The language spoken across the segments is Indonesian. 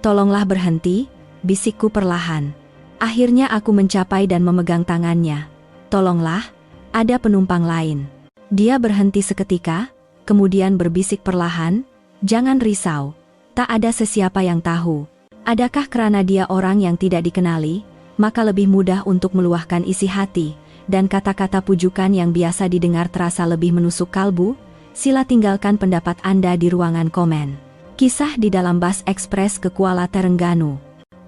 Tolonglah berhenti, bisikku perlahan. Akhirnya aku mencapai dan memegang tangannya. Tolonglah, ada penumpang lain. Dia berhenti seketika, kemudian berbisik perlahan, jangan risau, tak ada sesiapa yang tahu. Adakah karena dia orang yang tidak dikenali, maka lebih mudah untuk meluahkan isi hati, dan kata-kata pujukan yang biasa didengar terasa lebih menusuk kalbu? Sila tinggalkan pendapat Anda di ruangan komen. Kisah di dalam bus ekspres ke Kuala Terengganu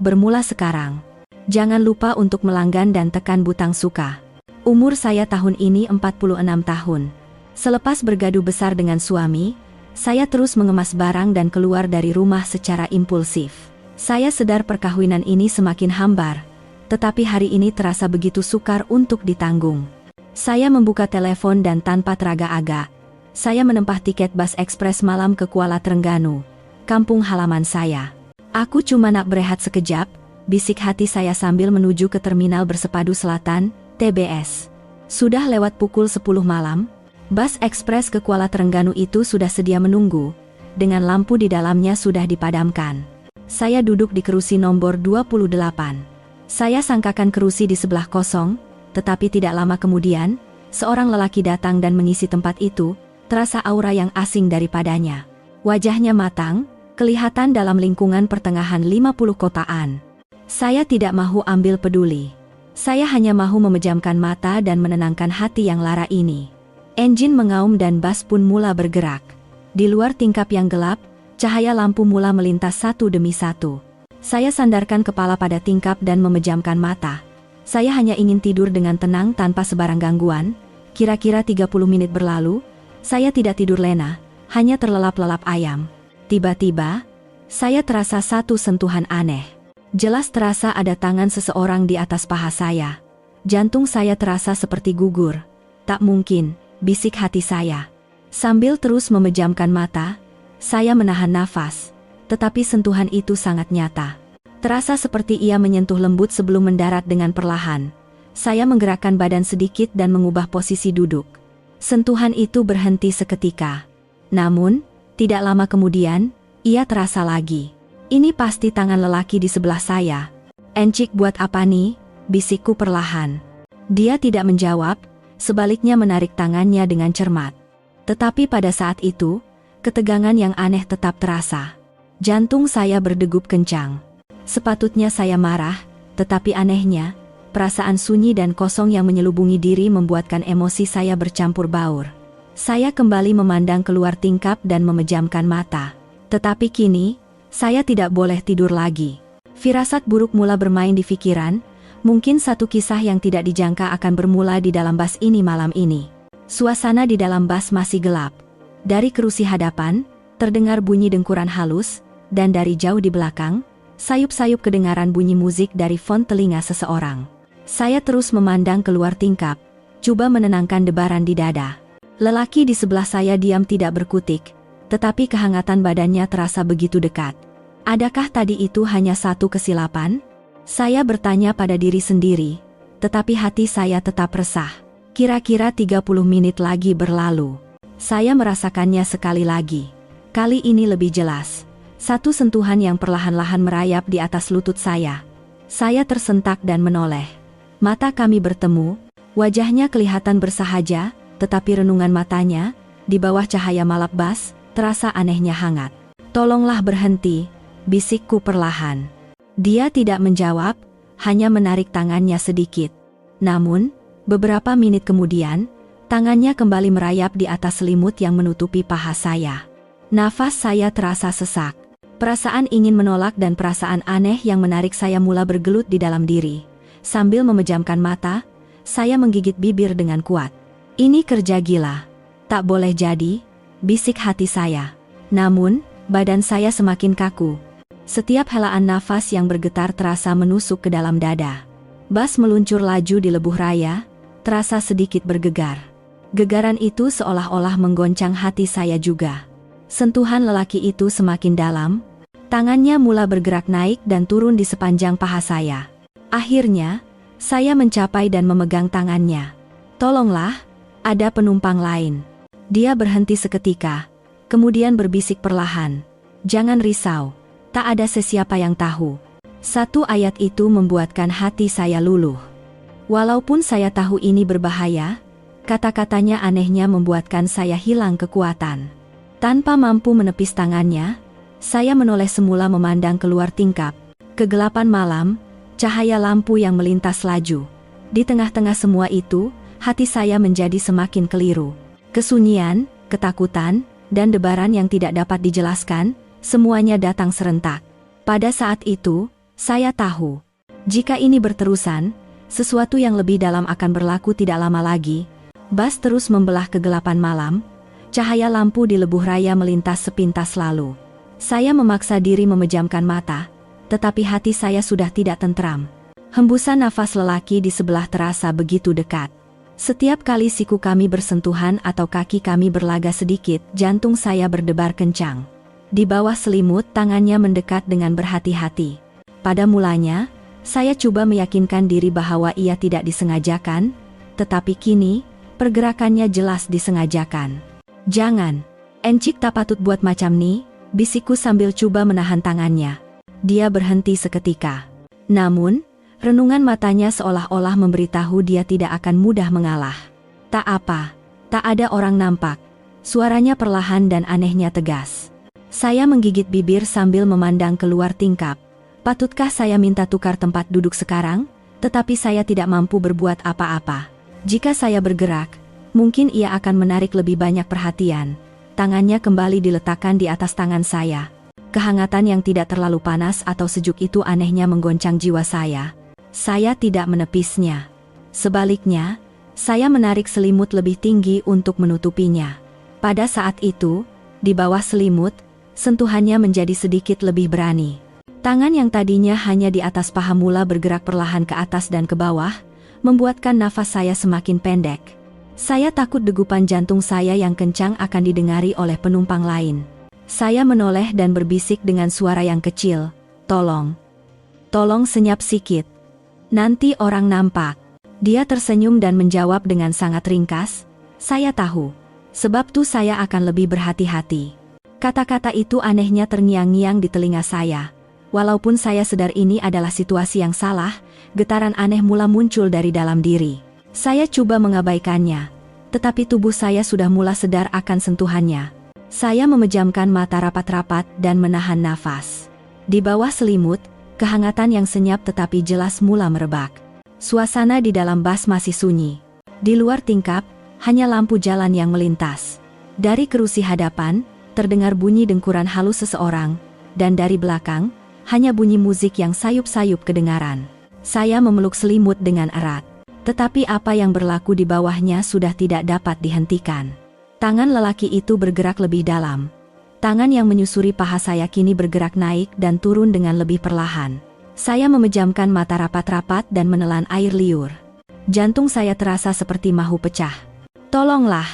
bermula sekarang. Jangan lupa untuk melanggan dan tekan butang suka. Umur saya tahun ini 46 tahun. Selepas bergaduh besar dengan suami, saya terus mengemas barang dan keluar dari rumah secara impulsif. Saya sadar perkawinan ini semakin hambar, tetapi hari ini terasa begitu sukar untuk ditanggung. Saya membuka telepon dan tanpa teraga-aga, saya menempah tiket bus ekspres malam ke Kuala Terengganu, kampung halaman saya. Aku cuma nak berehat sekejap, bisik hati saya sambil menuju ke terminal Bersepadu Selatan, TBS. Sudah lewat pukul 10 malam, bus ekspres ke Kuala Terengganu itu sudah sedia menunggu, dengan lampu di dalamnya sudah dipadamkan. Saya duduk di kerusi nomor 28. Saya sangkakan kerusi di sebelah kosong, tetapi tidak lama kemudian, seorang lelaki datang dan mengisi tempat itu, terasa aura yang asing daripadanya. Wajahnya matang, kelihatan dalam lingkungan pertengahan 50 kotaan. Saya tidak mahu ambil peduli. Saya hanya mahu memejamkan mata dan menenangkan hati yang lara ini. Enjin mengaum dan bus pun mula bergerak. Di luar tingkap yang gelap, cahaya lampu mula melintas satu demi satu. Saya sandarkan kepala pada tingkap dan memejamkan mata. Saya hanya ingin tidur dengan tenang tanpa sebarang gangguan. Kira-kira 30 menit berlalu, saya tidak tidur lena, hanya terlelap-lelap ayam. Tiba-tiba, saya terasa satu sentuhan aneh. Jelas terasa ada tangan seseorang di atas paha saya. Jantung saya terasa seperti gugur. Tak mungkin, bisik hati saya. Sambil terus memejamkan mata, saya menahan nafas. Tetapi sentuhan itu sangat nyata. Terasa seperti ia menyentuh lembut sebelum mendarat dengan perlahan. Saya menggerakkan badan sedikit dan mengubah posisi duduk. Sentuhan itu berhenti seketika. Namun, tidak lama kemudian, ia terasa lagi. Ini pasti tangan lelaki di sebelah saya. Encik buat apa nih? Bisikku perlahan. Dia tidak menjawab, sebaliknya menarik tangannya dengan cermat. Tetapi pada saat itu, ketegangan yang aneh tetap terasa. Jantung saya berdegup kencang. Sepatutnya saya marah, tetapi anehnya, perasaan sunyi dan kosong yang menyelubungi diri membuatkan emosi saya bercampur baur. Saya kembali memandang keluar tingkap dan memejamkan mata. Tetapi kini, saya tidak boleh tidur lagi. Firasat buruk mula bermain di pikiran, mungkin satu kisah yang tidak dijangka akan bermula di dalam bus ini malam ini. Suasana di dalam bus masih gelap. Dari kerusi hadapan, terdengar bunyi dengkuran halus, dan dari jauh di belakang, sayup-sayup kedengaran bunyi musik dari fon telinga seseorang. Saya terus memandang keluar tingkap, coba menenangkan debaran di dada. Lelaki di sebelah saya diam tidak berkutik, tetapi kehangatan badannya terasa begitu dekat. Adakah tadi itu hanya satu kesilapan? Saya bertanya pada diri sendiri, tetapi hati saya tetap resah. Kira-kira 30 menit lagi berlalu. Saya merasakannya sekali lagi. Kali ini lebih jelas. Satu sentuhan yang perlahan-lahan merayap di atas lutut saya. Saya tersentak dan menoleh. Mata kami bertemu, wajahnya kelihatan bersahaja, tetapi renungan matanya, di bawah cahaya malap bas, terasa anehnya hangat. Tolonglah berhenti, bisikku perlahan. Dia tidak menjawab, hanya menarik tangannya sedikit. Namun, beberapa menit kemudian, tangannya kembali merayap di atas selimut yang menutupi paha saya. Nafas saya terasa sesak. Perasaan ingin menolak dan perasaan aneh yang menarik saya mula bergelut di dalam diri. Sambil memejamkan mata, saya menggigit bibir dengan kuat. Ini kerja gila. Tak boleh jadi, bisik hati saya. Namun, badan saya semakin kaku. Setiap helaan nafas yang bergetar terasa menusuk ke dalam dada. Bas meluncur laju di lebuh raya, terasa sedikit bergegar. Gegaran itu seolah-olah menggoncang hati saya juga. Sentuhan lelaki itu semakin dalam, tangannya mula bergerak naik dan turun di sepanjang paha saya. Akhirnya, saya mencapai dan memegang tangannya. Tolonglah, ada penumpang lain. Dia berhenti seketika, kemudian berbisik perlahan. Jangan risau, tak ada sesiapa yang tahu. Satu ayat itu membuatkan hati saya luluh. Walaupun saya tahu ini berbahaya, kata-katanya anehnya membuatkan saya hilang kekuatan. Tanpa mampu menepis tangannya, saya menoleh semula memandang keluar tingkap. Kegelapan malam, cahaya lampu yang melintas laju. Di tengah-tengah semua itu, hati saya menjadi semakin keliru. Kesunyian, ketakutan, dan debaran yang tidak dapat dijelaskan, semuanya datang serentak. Pada saat itu, saya tahu, jika ini berterusan, sesuatu yang lebih dalam akan berlaku tidak lama lagi. Bas terus membelah kegelapan malam, cahaya lampu di lebuh raya melintas sepintas lalu. Saya memaksa diri memejamkan mata, tetapi hati saya sudah tidak tentram. Hembusan nafas lelaki di sebelah terasa begitu dekat. Setiap kali siku kami bersentuhan atau kaki kami berlaga sedikit, jantung saya berdebar kencang. Di bawah selimut, tangannya mendekat dengan berhati-hati. Pada mulanya, saya coba meyakinkan diri bahwa ia tidak disengajakan, tetapi kini, pergerakannya jelas disengajakan. "Jangan, Encik tak patut buat macam ni," bisikku sambil coba menahan tangannya. Dia berhenti seketika. Namun, renungan matanya seolah-olah memberitahu dia tidak akan mudah mengalah. "Tak apa, tak ada orang nampak." Suaranya perlahan dan anehnya tegas. Saya menggigit bibir sambil memandang keluar tingkap. Patutkah saya minta tukar tempat duduk sekarang? Tetapi saya tidak mampu berbuat apa-apa. Jika saya bergerak, mungkin ia akan menarik lebih banyak perhatian. Tangannya kembali diletakkan di atas tangan saya. Kehangatan yang tidak terlalu panas atau sejuk itu anehnya menggoncang jiwa saya. Saya tidak menepisnya. Sebaliknya, saya menarik selimut lebih tinggi untuk menutupinya. Pada saat itu, di bawah selimut, sentuhannya menjadi sedikit lebih berani. Tangan yang tadinya hanya di atas paha mula bergerak perlahan ke atas dan ke bawah, membuatkan nafas saya semakin pendek. Saya takut degupan jantung saya yang kencang akan didengari oleh penumpang lain. Saya menoleh dan berbisik dengan suara yang kecil, "Tolong. Tolong senyap sikit. Nanti orang nampak." Dia tersenyum dan menjawab dengan sangat ringkas, "Saya tahu. Sebab tu saya akan lebih berhati-hati." Kata-kata itu anehnya terngiang-ngiang di telinga saya. Walaupun saya sadar ini adalah situasi yang salah, getaran aneh mula muncul dari dalam diri. Saya coba mengabaikannya, tetapi tubuh saya sudah mula sadar akan sentuhannya. Saya memejamkan mata rapat-rapat dan menahan nafas. Di bawah selimut, kehangatan yang senyap tetapi jelas mula merebak. Suasana di dalam bas masih sunyi. Di luar tingkap, hanya lampu jalan yang melintas. Dari kerusi hadapan, terdengar bunyi dengkuran halus seseorang, dan dari belakang, hanya bunyi musik yang sayup-sayup kedengaran. Saya memeluk selimut dengan erat. Tetapi apa yang berlaku di bawahnya sudah tidak dapat dihentikan. Tangan lelaki itu bergerak lebih dalam. Tangan yang menyusuri paha saya kini bergerak naik dan turun dengan lebih perlahan. Saya memejamkan mata rapat-rapat dan menelan air liur. Jantung saya terasa seperti mahu pecah. "Tolonglah.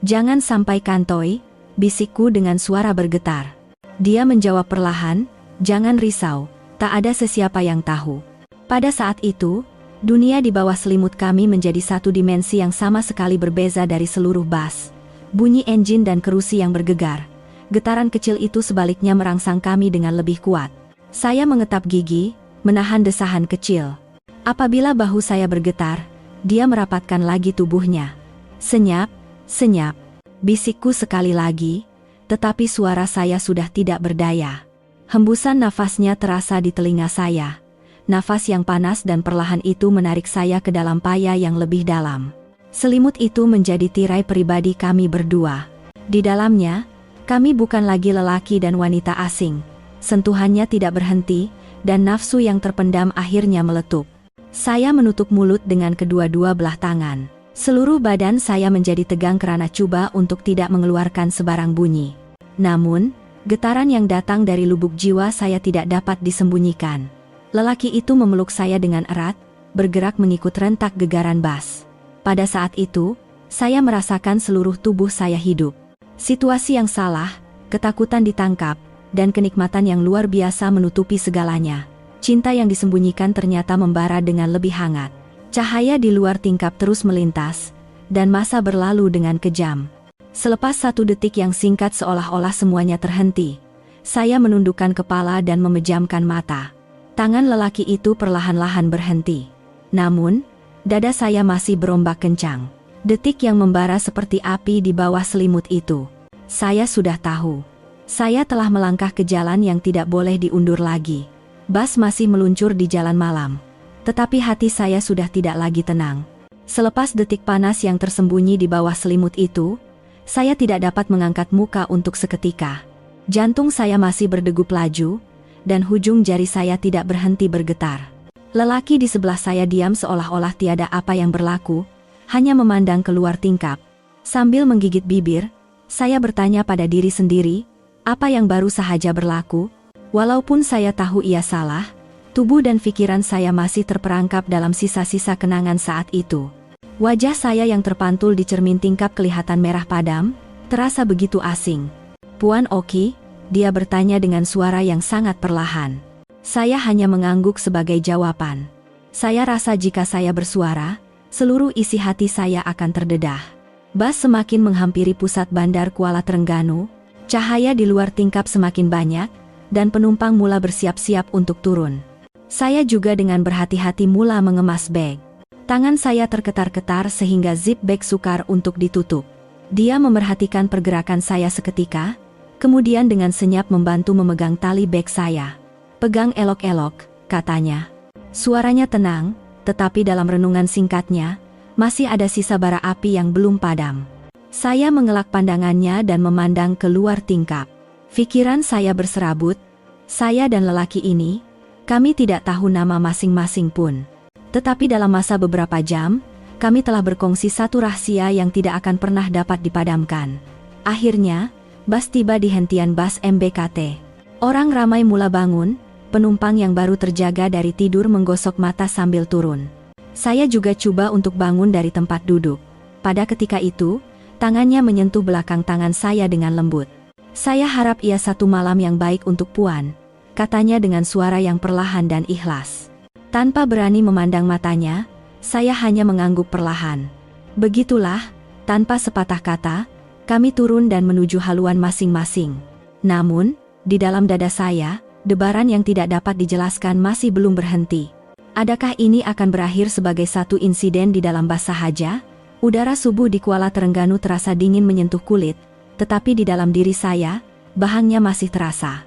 Jangan sampai kantoi," bisikku dengan suara bergetar. Dia menjawab perlahan, "Jangan risau, tak ada sesiapa yang tahu." Pada saat itu, dunia di bawah selimut kami menjadi satu dimensi yang sama sekali berbeza dari seluruh bas. Bunyi enjin dan kerusi yang bergegar. Getaran kecil itu sebaliknya merangsang kami dengan lebih kuat. Saya mengetap gigi, menahan desahan kecil. Apabila bahu saya bergetar, dia merapatkan lagi tubuhnya. "Senyap, senyap," bisikku sekali lagi, tetapi suara saya sudah tidak berdaya. Hembusan nafasnya terasa di telinga saya. Nafas yang panas dan perlahan itu menarik saya ke dalam paya yang lebih dalam. Selimut itu menjadi tirai pribadi kami berdua. Di dalamnya, kami bukan lagi lelaki dan wanita asing. Sentuhannya tidak berhenti, dan nafsu yang terpendam akhirnya meletup. Saya menutup mulut dengan kedua-dua belah tangan. Seluruh badan saya menjadi tegang kerana coba untuk tidak mengeluarkan sebarang bunyi. Namun, getaran yang datang dari lubuk jiwa saya tidak dapat disembunyikan. Lelaki itu memeluk saya dengan erat, bergerak mengikut rentak gegaran bas. Pada saat itu, saya merasakan seluruh tubuh saya hidup. Situasi yang salah, ketakutan ditangkap, dan kenikmatan yang luar biasa menutupi segalanya. Cinta yang disembunyikan ternyata membara dengan lebih hangat. Cahaya di luar tingkap terus melintas, dan masa berlalu dengan kejam. Selepas 1 detik yang singkat seolah-olah semuanya terhenti. Saya menundukkan kepala dan memejamkan mata. Tangan lelaki itu perlahan-lahan berhenti. Namun, dada saya masih berombak kencang. Detik yang membara seperti api di bawah selimut itu. Saya sudah tahu. Saya telah melangkah ke jalan yang tidak boleh diundur lagi. Bas masih meluncur di jalan malam. Tetapi hati saya sudah tidak lagi tenang. Selepas detik panas yang tersembunyi di bawah selimut itu, saya tidak dapat mengangkat muka untuk seketika. Jantung saya masih berdegup laju, dan hujung jari saya tidak berhenti bergetar. Lelaki di sebelah saya diam seolah-olah tiada apa yang berlaku, hanya memandang keluar tingkap. Sambil menggigit bibir, saya bertanya pada diri sendiri, apa yang baru saja berlaku? Walaupun saya tahu ia salah, tubuh dan pikiran saya masih terperangkap dalam sisa-sisa kenangan saat itu. Wajah saya yang terpantul di cermin tingkap kelihatan merah padam, terasa begitu asing. "Puan Oki?" dia bertanya dengan suara yang sangat perlahan. Saya hanya mengangguk sebagai jawaban. Saya rasa jika saya bersuara, seluruh isi hati saya akan terdedah. Bas semakin menghampiri pusat bandar Kuala Terengganu, cahaya di luar tingkap semakin banyak, dan penumpang mula bersiap-siap untuk turun. Saya juga dengan berhati-hati mula mengemas beg. Tangan saya terketar-ketar sehingga zip beg sukar untuk ditutup. Dia memerhatikan pergerakan saya seketika, kemudian dengan senyap membantu memegang tali beg saya. "Pegang elok-elok," katanya. Suaranya tenang, tetapi dalam renungan singkatnya, masih ada sisa bara api yang belum padam. Saya mengelak pandangannya dan memandang keluar tingkap. Pikiran saya berserabut, saya dan lelaki ini, kami tidak tahu nama masing-masing pun. Tetapi dalam masa beberapa jam, kami telah berkongsi satu rahasia yang tidak akan pernah dapat dipadamkan. Akhirnya, bas tiba di hentian bas MBKT. Orang ramai mula bangun, penumpang yang baru terjaga dari tidur menggosok mata sambil turun. Saya juga coba untuk bangun dari tempat duduk. Pada ketika itu, tangannya menyentuh belakang tangan saya dengan lembut. "Saya harap ia satu malam yang baik untuk Puan," katanya dengan suara yang perlahan dan ikhlas. Tanpa berani memandang matanya, saya hanya mengangguk perlahan. Begitulah, tanpa sepatah kata, kami turun dan menuju haluan masing-masing. Namun, di dalam dada saya, debaran yang tidak dapat dijelaskan masih belum berhenti. Adakah ini akan berakhir sebagai satu insiden di dalam bas sahaja? Udara subuh di Kuala Terengganu terasa dingin menyentuh kulit, tetapi di dalam diri saya, bahangnya masih terasa.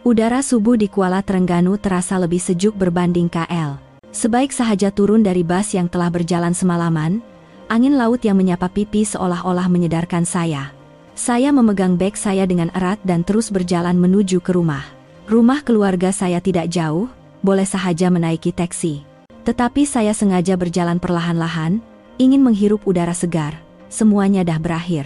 Udara subuh di Kuala Terengganu terasa lebih sejuk berbanding KL. Sebaik sahaja turun dari bas yang telah berjalan semalaman, angin laut yang menyapa pipi seolah-olah menyedarkan saya. Saya memegang beg saya dengan erat dan terus berjalan menuju ke rumah. Rumah keluarga saya tidak jauh, boleh sahaja menaiki taksi. Tetapi saya sengaja berjalan perlahan-lahan, ingin menghirup udara segar. Semuanya dah berakhir.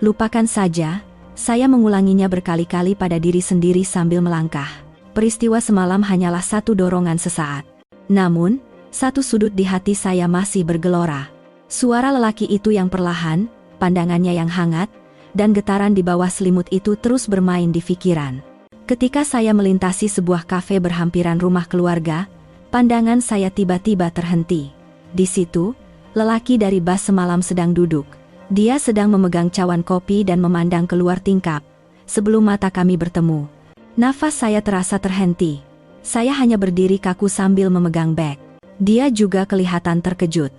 Lupakan saja, saya mengulanginya berkali-kali pada diri sendiri sambil melangkah. Peristiwa semalam hanyalah satu dorongan sesaat. Namun, satu sudut di hati saya masih bergelora. Suara lelaki itu yang perlahan, pandangannya yang hangat, dan getaran di bawah selimut itu terus bermain di pikiran. Ketika saya melintasi sebuah kafe berhampiran rumah keluarga, pandangan saya tiba-tiba terhenti. Di situ, lelaki dari bas semalam sedang duduk. Dia sedang memegang cawan kopi dan memandang keluar tingkap. Sebelum mata kami bertemu, nafas saya terasa terhenti. Saya hanya berdiri kaku sambil memegang beg. Dia juga kelihatan terkejut.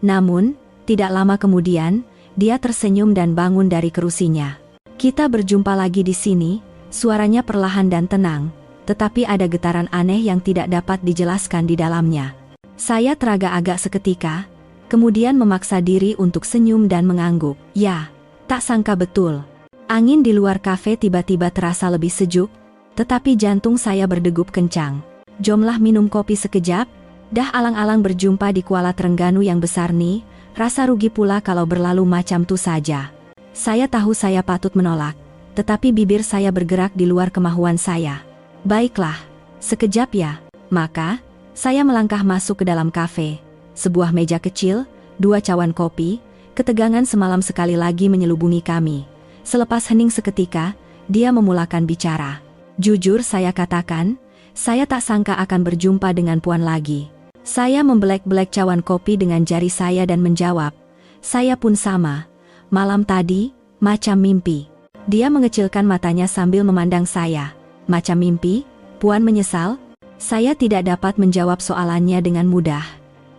Namun, tidak lama kemudian, dia tersenyum dan bangun dari kerusinya. "Kita berjumpa lagi di sini," suaranya perlahan dan tenang, tetapi ada getaran aneh yang tidak dapat dijelaskan di dalamnya. Saya teragak-agak seketika, kemudian memaksa diri untuk senyum dan mengangguk. Ya, tak sangka betul. Angin di luar kafe tiba-tiba terasa lebih sejuk, tetapi jantung saya berdegup kencang. Jomlah minum kopi sekejap, dah alang-alang berjumpa di Kuala Terengganu yang besar nih, rasa rugi pula kalau berlalu macam tu saja. Saya tahu saya patut menolak, tetapi bibir saya bergerak di luar kemauan saya. "Baiklah, sekejap ya." Maka, saya melangkah masuk ke dalam kafe. Sebuah meja kecil, 2 cawan kopi, ketegangan semalam sekali lagi menyelubungi kami. Selepas hening seketika, dia memulakan bicara. "Jujur saya katakan, saya tak sangka akan berjumpa dengan Puan lagi." Saya membelek-belek cawan kopi dengan jari saya dan menjawab, "Saya pun sama. Malam tadi, macam mimpi." Dia mengecilkan matanya sambil memandang saya. Macam mimpi? Puan menyesal? Saya tidak dapat menjawab soalannya dengan mudah.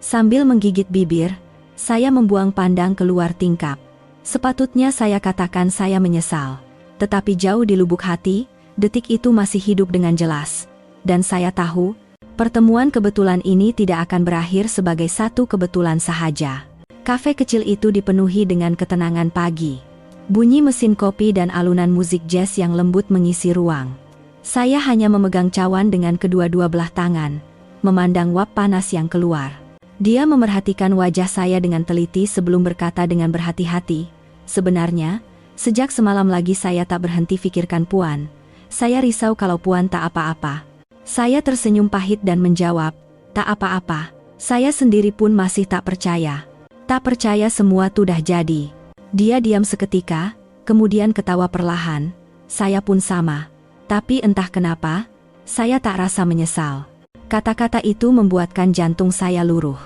Sambil menggigit bibir, saya membuang pandang keluar tingkap. Sepatutnya saya katakan saya menyesal. Tetapi jauh di lubuk hati, detik itu masih hidup dengan jelas. Dan saya tahu, pertemuan kebetulan ini tidak akan berakhir sebagai satu kebetulan sahaja. Kafe kecil itu dipenuhi dengan ketenangan pagi. Bunyi mesin kopi dan alunan musik jazz yang lembut mengisi ruang. Saya hanya memegang cawan dengan kedua-dua belah tangan, memandang uap panas yang keluar. Dia memerhatikan wajah saya dengan teliti sebelum berkata dengan berhati-hati, "Sebenarnya, sejak semalam lagi saya tak berhenti pikirkan Puan. Saya risau kalau Puan tak apa-apa." Saya tersenyum pahit dan menjawab, "Tak apa-apa." Saya sendiri pun masih tak percaya. Tak percaya semua sudah jadi. Dia diam seketika, kemudian ketawa perlahan. Saya pun sama. Tapi entah kenapa, saya tak rasa menyesal. Kata-kata itu membuatkan jantung saya luruh.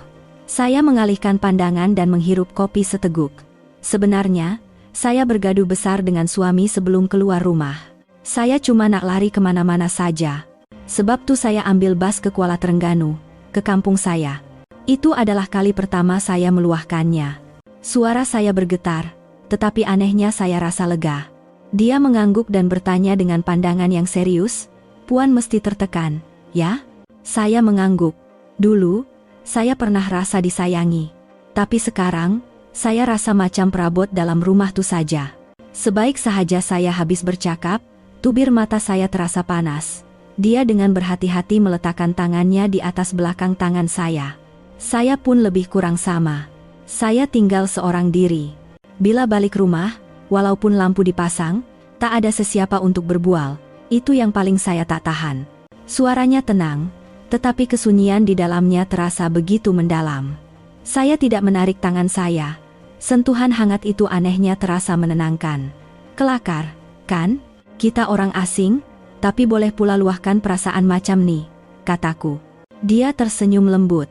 Saya mengalihkan pandangan dan menghirup kopi seteguk. Sebenarnya, saya bergaduh besar dengan suami sebelum keluar rumah. Saya cuma nak lari kemana-mana saja. Sebab tuh saya ambil bus ke Kuala Terengganu, ke kampung saya. Itu adalah kali pertama saya meluahkannya. Suara saya bergetar, tetapi anehnya saya rasa lega. Dia mengangguk dan bertanya dengan pandangan yang serius, "Puan mesti tertekan, ya?" Saya mengangguk. Dulu, saya pernah rasa disayangi. Tapi sekarang, saya rasa macam perabot dalam rumah tu saja. Sebaik sahaja saya habis bercakap, tubir mata saya terasa panas. Dia dengan berhati-hati meletakkan tangannya di atas belakang tangan saya. Saya pun lebih kurang sama. Saya tinggal seorang diri. Bila balik rumah, walaupun lampu dipasang, tak ada sesiapa untuk berbual. Itu yang paling saya tak tahan. Suaranya tenang, tetapi kesunyian di dalamnya terasa begitu mendalam. Saya tidak menarik tangan saya. Sentuhan hangat itu anehnya terasa menenangkan. Kelakar, kan? Kita orang asing, tapi boleh pula luahkan perasaan macam ni, kataku. Dia tersenyum lembut.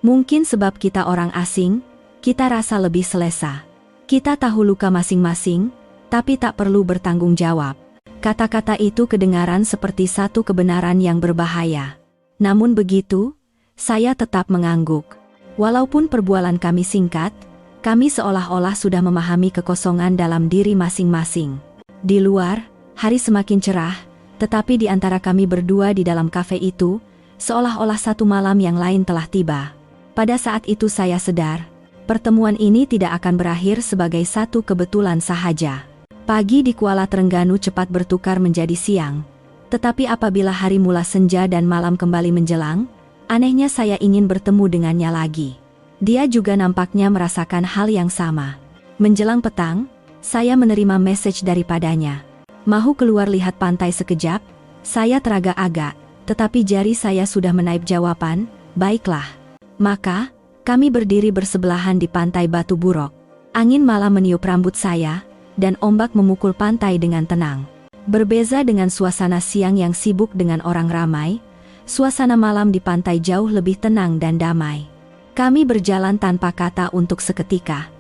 Mungkin sebab kita orang asing, kita rasa lebih selesa. Kita tahu luka masing-masing, tapi tak perlu bertanggung jawab. Kata-kata itu kedengaran seperti satu kebenaran yang berbahaya. Namun begitu, saya tetap mengangguk. Walaupun perbualan kami singkat, kami seolah-olah sudah memahami kekosongan dalam diri masing-masing. Di luar, hari semakin cerah, tetapi di antara kami berdua di dalam kafe itu, seolah-olah satu malam yang lain telah tiba. Pada saat itu saya sadar, pertemuan ini tidak akan berakhir sebagai satu kebetulan sahaja. Pagi di Kuala Terengganu cepat bertukar menjadi siang. Tetapi apabila hari mula senja dan malam kembali menjelang, anehnya saya ingin bertemu dengannya lagi. Dia juga nampaknya merasakan hal yang sama. Menjelang petang, saya menerima message daripadanya. "Mahu keluar lihat pantai sekejap?" Saya teragak-agak, tetapi jari saya sudah menaip jawaban, "Baiklah." Maka, kami berdiri bersebelahan di pantai Batu Burok. Angin malam meniup rambut saya, dan ombak memukul pantai dengan tenang. Berbeza dengan suasana siang yang sibuk dengan orang ramai, suasana malam di pantai jauh lebih tenang dan damai. Kami berjalan tanpa kata untuk seketika.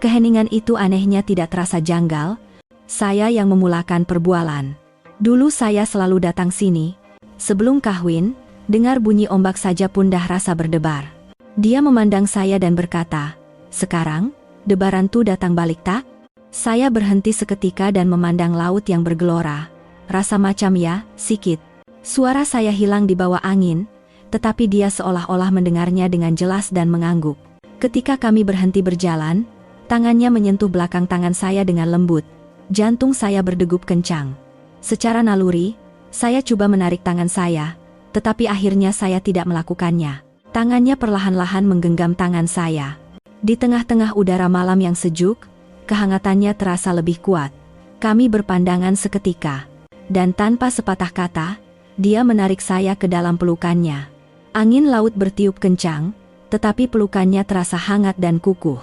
Keheningan itu anehnya tidak terasa janggal. Saya yang memulakan perbualan. Dulu saya selalu datang sini. Sebelum kahwin, dengar bunyi ombak saja pun dah rasa berdebar. Dia memandang saya dan berkata, "Sekarang, debaran tu datang balik tak?" Saya berhenti seketika dan memandang laut yang bergelora. Rasa macam ya, sikit. Suara saya hilang di bawah angin, tetapi dia seolah-olah mendengarnya dengan jelas dan mengangguk. Ketika kami berhenti berjalan, tangannya menyentuh belakang tangan saya dengan lembut. Jantung saya berdegup kencang. Secara naluri, saya coba menarik tangan saya, tetapi akhirnya saya tidak melakukannya. Tangannya perlahan-lahan menggenggam tangan saya. Di tengah-tengah udara malam yang sejuk, kehangatannya terasa lebih kuat. Kami berpandangan seketika. Dan tanpa sepatah kata, dia menarik saya ke dalam pelukannya. Angin laut bertiup kencang, tetapi pelukannya terasa hangat dan kukuh.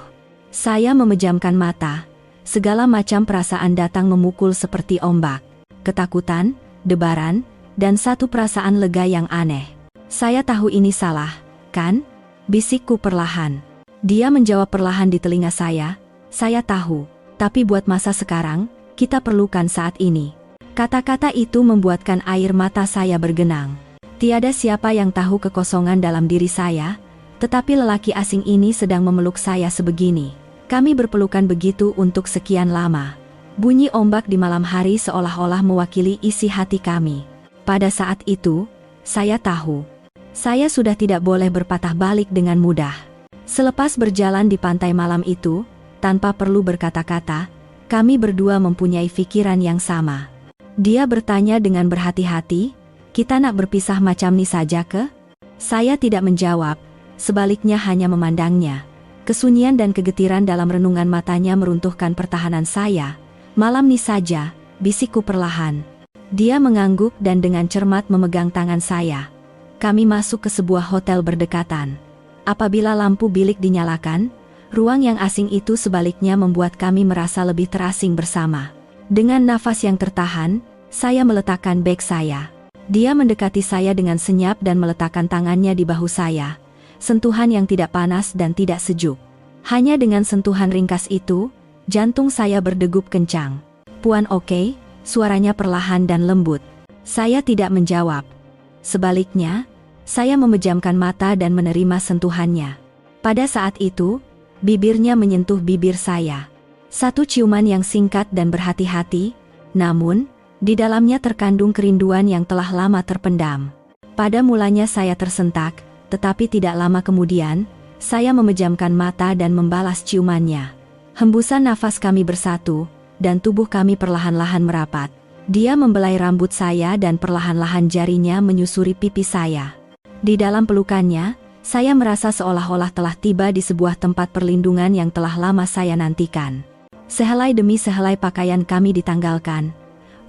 Saya memejamkan mata. Segala macam perasaan datang memukul seperti ombak. Ketakutan, debaran, dan satu perasaan lega yang aneh. "Saya tahu ini salah, kan?" bisikku perlahan. Dia menjawab perlahan di telinga saya, "Saya tahu, tapi buat masa sekarang, kita perlukan saat ini." Kata-kata itu membuatkan air mata saya bergenang. Tiada siapa yang tahu kekosongan dalam diri saya, tetapi lelaki asing ini sedang memeluk saya sebegini. Kami berpelukan begitu untuk sekian lama. Bunyi ombak di malam hari seolah-olah mewakili isi hati kami. Pada saat itu, saya tahu, saya sudah tidak boleh berpatah balik dengan mudah. Selepas berjalan di pantai malam itu, tanpa perlu berkata-kata, kami berdua mempunyai pikiran yang sama. Dia bertanya dengan berhati-hati, "Kita nak berpisah macam ni saja ke?" Saya tidak menjawab, sebaliknya hanya memandangnya. Kesunyian dan kegetiran dalam renungan matanya meruntuhkan pertahanan saya. "Malam ni saja," bisikku perlahan. Dia mengangguk dan dengan cermat memegang tangan saya. Kami masuk ke sebuah hotel berdekatan. Apabila lampu bilik dinyalakan, ruang yang asing itu sebaliknya membuat kami merasa lebih terasing bersama. Dengan nafas yang tertahan, saya meletakkan beg saya. Dia mendekati saya dengan senyap dan meletakkan tangannya di bahu saya. Sentuhan yang tidak panas dan tidak sejuk. Hanya dengan sentuhan ringkas itu, jantung saya berdegup kencang. "Puan oke?" Suaranya perlahan dan lembut. Saya tidak menjawab. Sebaliknya, saya memejamkan mata dan menerima sentuhannya. Pada saat itu, bibirnya menyentuh bibir saya. Satu ciuman yang singkat dan berhati-hati, namun, di dalamnya terkandung kerinduan yang telah lama terpendam. Pada mulanya saya tersentak, tetapi tidak lama kemudian, saya memejamkan mata dan membalas ciumannya. Hembusan nafas kami bersatu, dan tubuh kami perlahan-lahan merapat. Dia membelai rambut saya dan perlahan-lahan jarinya menyusuri pipi saya. Di dalam pelukannya, saya merasa seolah-olah telah tiba di sebuah tempat perlindungan yang telah lama saya nantikan. Sehelai demi sehelai pakaian kami ditanggalkan.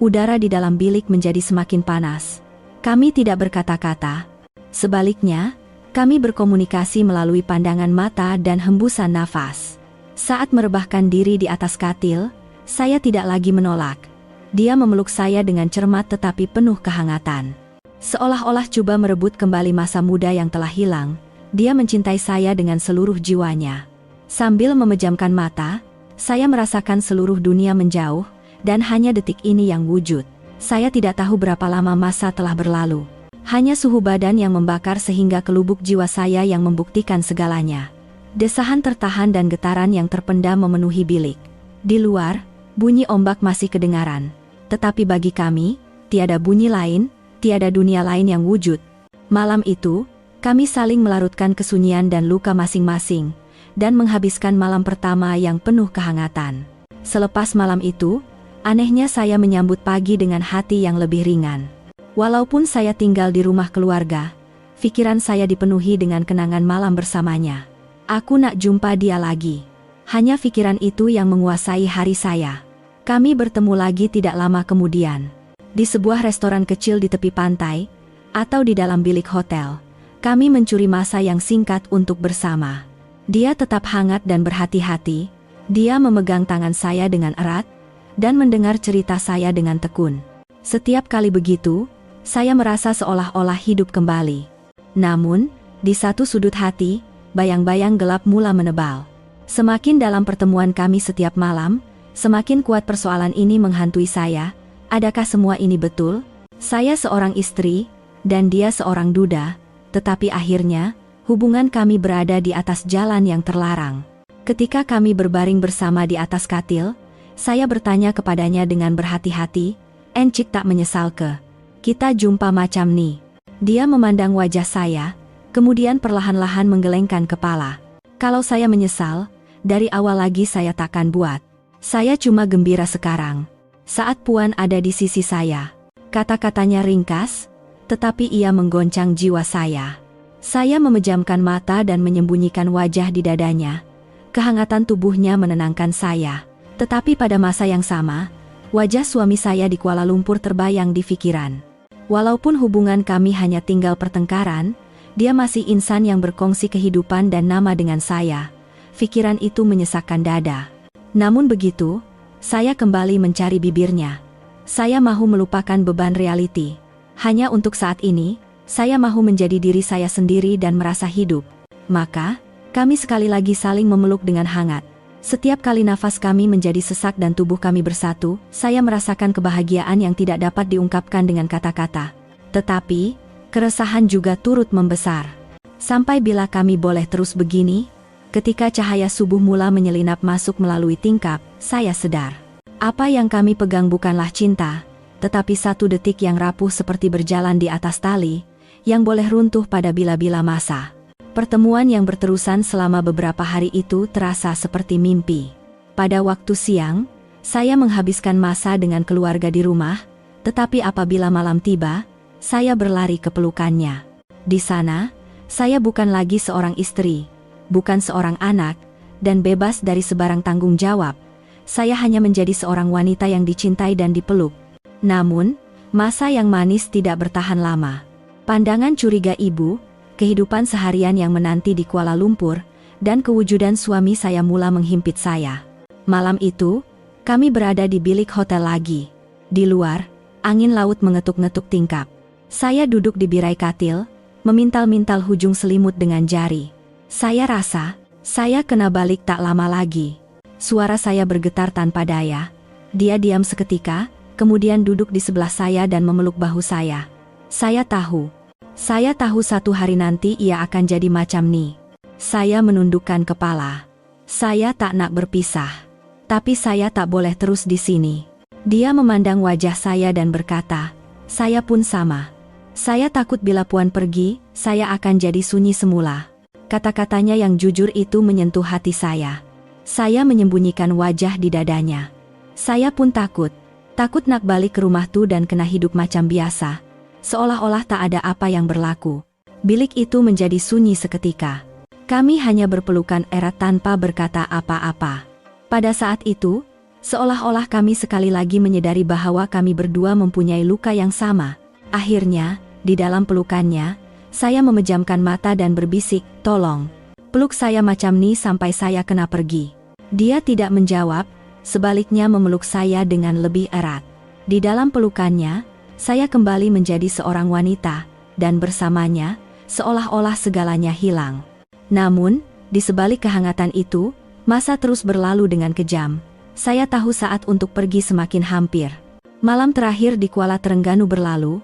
Udara di dalam bilik menjadi semakin panas. Kami tidak berkata-kata. Sebaliknya, kami berkomunikasi melalui pandangan mata dan hembusan nafas. Saat merebahkan diri di atas katil, saya tidak lagi menolak. Dia memeluk saya dengan cermat tetapi penuh kehangatan. Seolah-olah coba merebut kembali masa muda yang telah hilang, dia mencintai saya dengan seluruh jiwanya. Sambil memejamkan mata, saya merasakan seluruh dunia menjauh, dan hanya detik ini yang wujud. Saya tidak tahu berapa lama masa telah berlalu. Hanya suhu badan yang membakar sehingga ke lubuk jiwa saya yang membuktikan segalanya. Desahan tertahan dan getaran yang terpendam memenuhi bilik. Di luar, bunyi ombak masih kedengaran. Tetapi bagi kami, tiada bunyi lain, tiada dunia lain yang wujud. Malam itu, kami saling melarutkan kesunyian dan luka masing-masing, dan menghabiskan malam pertama yang penuh kehangatan. Selepas malam itu, anehnya saya menyambut pagi dengan hati yang lebih ringan. Walaupun saya tinggal di rumah keluarga, pikiran saya dipenuhi dengan kenangan malam bersamanya. Aku nak jumpa dia lagi. Hanya pikiran itu yang menguasai hari saya. Kami bertemu lagi tidak lama kemudian. Di sebuah restoran kecil di tepi pantai, atau di dalam bilik hotel, kami mencuri masa yang singkat untuk bersama. Dia tetap hangat dan berhati-hati. Dia memegang tangan saya dengan erat, dan mendengar cerita saya dengan tekun. Setiap kali begitu, saya merasa seolah-olah hidup kembali. Namun, di satu sudut hati, bayang-bayang gelap mula menebal. Semakin dalam pertemuan kami setiap malam, semakin kuat persoalan ini menghantui saya. Adakah semua ini betul? Saya seorang istri, dan dia seorang duda, tetapi akhirnya, hubungan kami berada di atas jalan yang terlarang. Ketika kami berbaring bersama di atas katil, saya bertanya kepadanya dengan berhati-hati, "Encik tak menyesal ke? Kita jumpa macam ni?" Dia memandang wajah saya, kemudian perlahan-lahan menggelengkan kepala. "Kalau saya menyesal, dari awal lagi saya takkan buat. Saya cuma gembira sekarang, saat Puan ada di sisi saya." Kata-katanya ringkas, tetapi ia menggoncang jiwa saya. Saya memejamkan mata dan menyembunyikan wajah di dadanya. Kehangatan tubuhnya menenangkan saya. Tetapi pada masa yang sama, wajah suami saya di Kuala Lumpur terbayang di pikiran. Walaupun hubungan kami hanya tinggal pertengkaran, dia masih insan yang berkongsi kehidupan dan nama dengan saya. Pikiran itu menyesakkan dada. Namun begitu, saya kembali mencari bibirnya. Saya mahu melupakan beban realiti. Hanya untuk saat ini, saya mahu menjadi diri saya sendiri dan merasa hidup. Maka, kami sekali lagi saling memeluk dengan hangat. Setiap kali nafas kami menjadi sesak dan tubuh kami bersatu, saya merasakan kebahagiaan yang tidak dapat diungkapkan dengan kata-kata. Tetapi, keresahan juga turut membesar. Sampai bila kami boleh terus begini? Ketika cahaya subuh mula menyelinap masuk melalui tingkap, saya sadar. Apa yang kami pegang bukanlah cinta, tetapi satu detik yang rapuh seperti berjalan di atas tali, yang boleh runtuh pada bila-bila masa. Pertemuan yang berterusan selama beberapa hari itu terasa seperti mimpi. Pada waktu siang, saya menghabiskan masa dengan keluarga di rumah, tetapi apabila malam tiba, saya berlari ke pelukannya. Di sana, saya bukan lagi seorang istri, bukan seorang anak, dan bebas dari sebarang tanggung jawab. Saya hanya menjadi seorang wanita yang dicintai dan dipeluk. Namun, masa yang manis tidak bertahan lama. Pandangan curiga ibu, kehidupan seharian yang menanti di Kuala Lumpur, dan kewujudan suami saya mula menghimpit saya. Malam itu, kami berada di bilik hotel lagi. Di luar, angin laut mengetuk-ngetuk tingkap. Saya duduk di birai katil, memintal-mintal hujung selimut dengan jari. Saya rasa, saya kena balik tak lama lagi. Suara saya bergetar tanpa daya. Dia diam seketika, kemudian duduk di sebelah saya dan memeluk bahu saya. Saya tahu satu hari nanti ia akan jadi macam ni. Saya menundukkan kepala. Saya tak nak berpisah. Tapi saya tak boleh terus di sini. Dia memandang wajah saya dan berkata, saya pun sama. Saya takut bila Puan pergi, saya akan jadi sunyi semula. Kata-katanya yang jujur itu menyentuh hati saya. Saya menyembunyikan wajah di dadanya. Saya pun takut nak balik ke rumah tu dan kena hidup macam biasa. Seolah-olah tak ada apa yang berlaku. Bilik itu menjadi sunyi seketika. Kami hanya berpelukan erat tanpa berkata apa-apa. Pada saat itu, seolah-olah kami sekali lagi menyadari bahwa kami berdua mempunyai luka yang sama. Akhirnya, di dalam pelukannya, saya memejamkan mata dan berbisik, tolong. Peluk saya macam ni sampai saya kena pergi. Dia tidak menjawab, sebaliknya memeluk saya dengan lebih erat. Di dalam pelukannya, saya kembali menjadi seorang wanita, dan bersamanya, seolah-olah segalanya hilang. Namun, di sebalik kehangatan itu, masa terus berlalu dengan kejam. Saya tahu saat untuk pergi semakin hampir. Malam terakhir di Kuala Terengganu berlalu,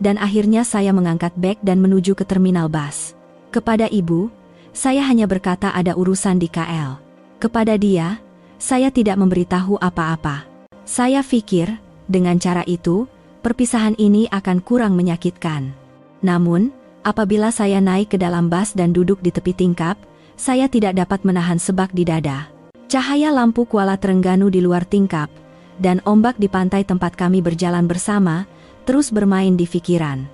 dan akhirnya saya mengangkat beg dan menuju ke terminal bas. Kepada ibu, saya hanya berkata ada urusan di KL. Kepada dia, saya tidak memberitahu apa-apa. Saya pikir, dengan cara itu, perpisahan ini akan kurang menyakitkan. Namun, apabila saya naik ke dalam bas dan duduk di tepi tingkap, saya tidak dapat menahan sebak di dada. Cahaya lampu Kuala Terengganu di luar tingkap, dan ombak di pantai tempat kami berjalan bersama, terus bermain di pikiran.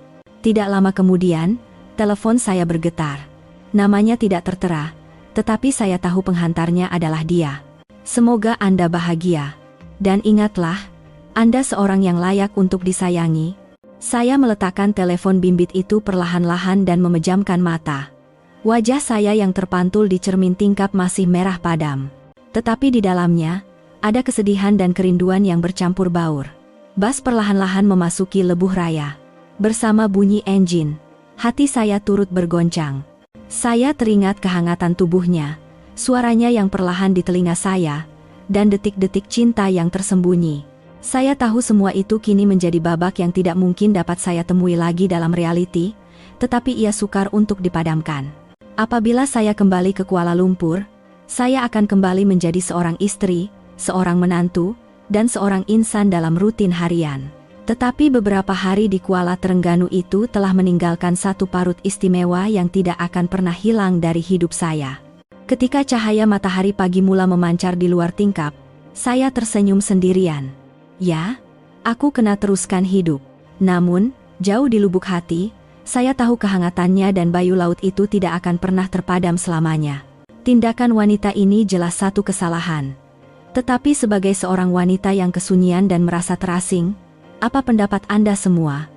Tidak lama kemudian, telepon saya bergetar. Namanya tidak tertera, tetapi saya tahu penghantarnya adalah dia. Semoga Anda bahagia. Dan ingatlah, Anda seorang yang layak untuk disayangi. Saya meletakkan telepon bimbit itu perlahan-lahan dan memejamkan mata. Wajah saya yang terpantul di cermin tingkap masih merah padam. Tetapi di dalamnya, ada kesedihan dan kerinduan yang bercampur baur. Bas perlahan-lahan memasuki Lebuh Raya. Bersama bunyi enjin, hati saya turut bergoncang. Saya teringat kehangatan tubuhnya, suaranya yang perlahan di telinga saya, dan detik-detik cinta yang tersembunyi. Saya tahu semua itu kini menjadi babak yang tidak mungkin dapat saya temui lagi dalam realiti, tetapi ia sukar untuk dipadamkan. Apabila saya kembali ke Kuala Lumpur, saya akan kembali menjadi seorang istri, seorang menantu, dan seorang insan dalam rutin harian. Tetapi beberapa hari di Kuala Terengganu itu telah meninggalkan satu parut istimewa yang tidak akan pernah hilang dari hidup saya. Ketika cahaya matahari pagi mula memancar di luar tingkap, saya tersenyum sendirian. Ya, aku kena teruskan hidup. Namun, jauh di lubuk hati, saya tahu kehangatannya dan bayu laut itu tidak akan pernah terpadam selamanya. Tindakan wanita ini jelas satu kesalahan. Tetapi sebagai seorang wanita yang kesunyian dan merasa terasing, apa pendapat Anda semua?